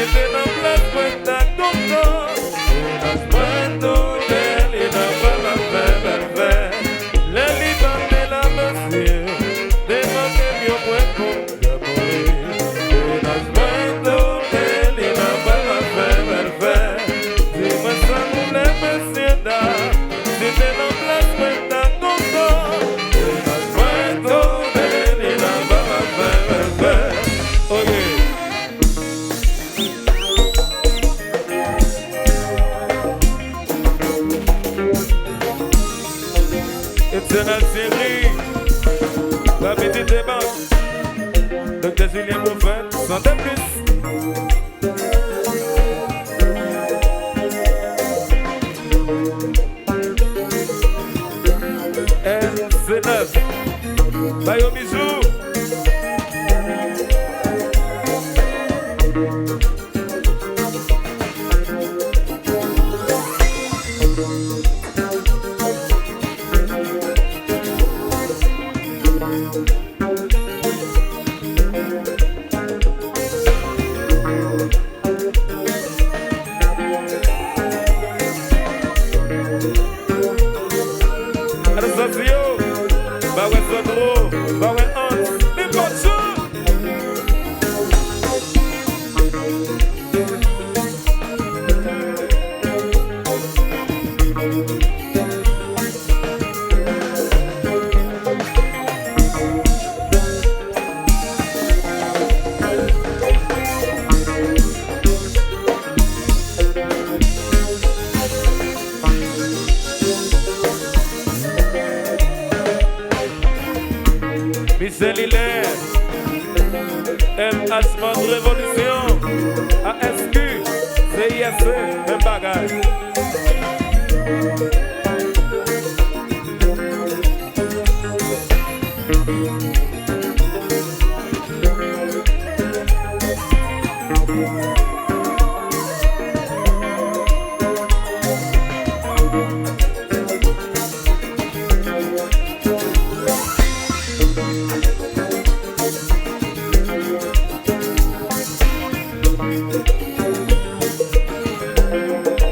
C'était dans place pour ta content. Et dans ce il n'a pas la fait. Les libres de la monsieur, des manqués mieux pour d'abord. Et dans ce il n'a pas la fait. Dis-moi ça, nous les messieurs d'art. C'était dans place pour ta content. Et dans ce il n'a pas la fait. Ok. C'est la série, la petite débat. Docteur Julien Moufet, santé plus. RC9, bye au bisou. Michel Hilaire, MH Mode Révolution, ASQ, CISC, un bagage.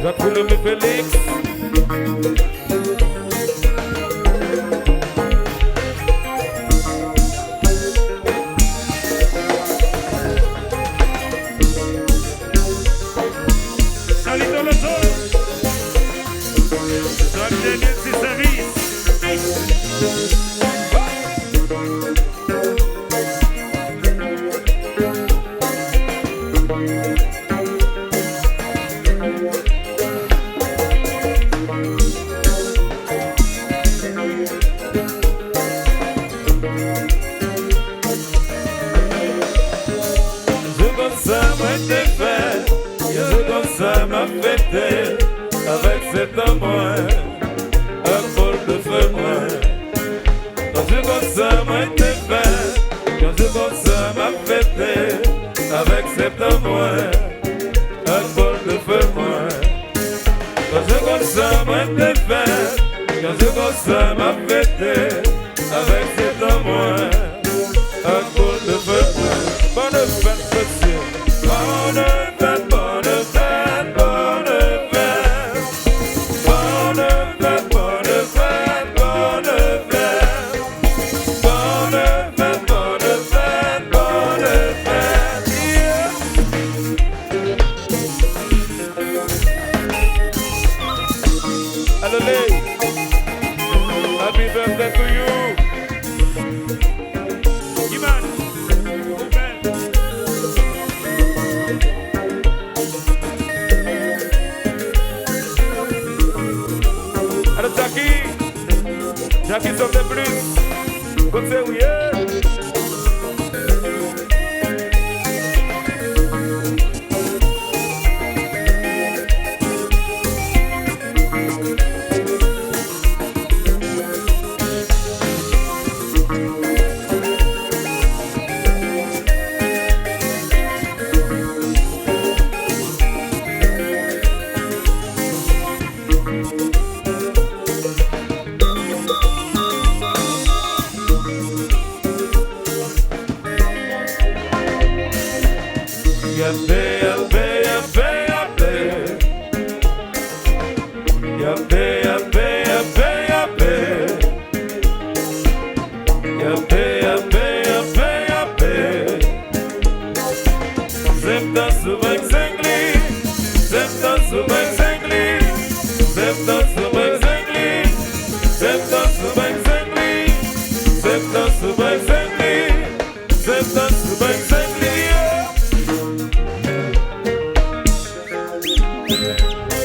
Jacques Félix. Salut dans le sol. Salut des petits services. Ça m'a fêté avec cet amour, un bol de feu moi. Quand je comme ça m'a été fait, quand je comme ça m'a fêté avec cet amour, un bol de feu moi. Quand je comme ça m'a été fait, quand je comme ça m'a fêté avec cet amour, un bol de feu moi. Bonne fête monsieur, bonne fête, bonne fête. Happy birthday to you. Iman. Alors Jackie sauve plus. Côté où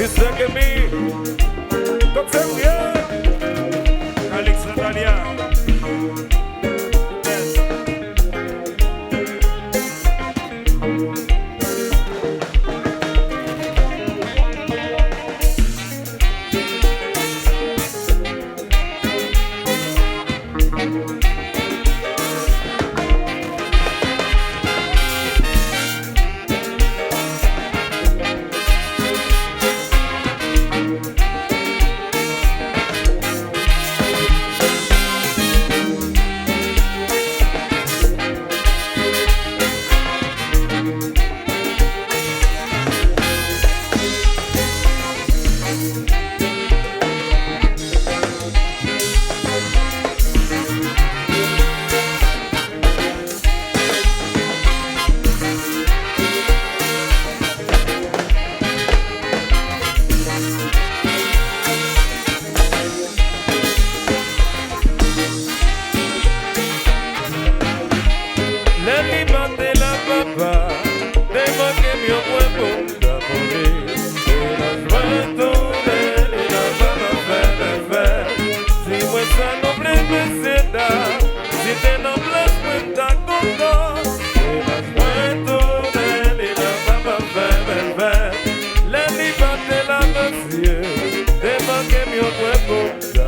It's like me. Comme ça, oui. Alexandre Alia. Let me back the love of you. They might give me a weapon.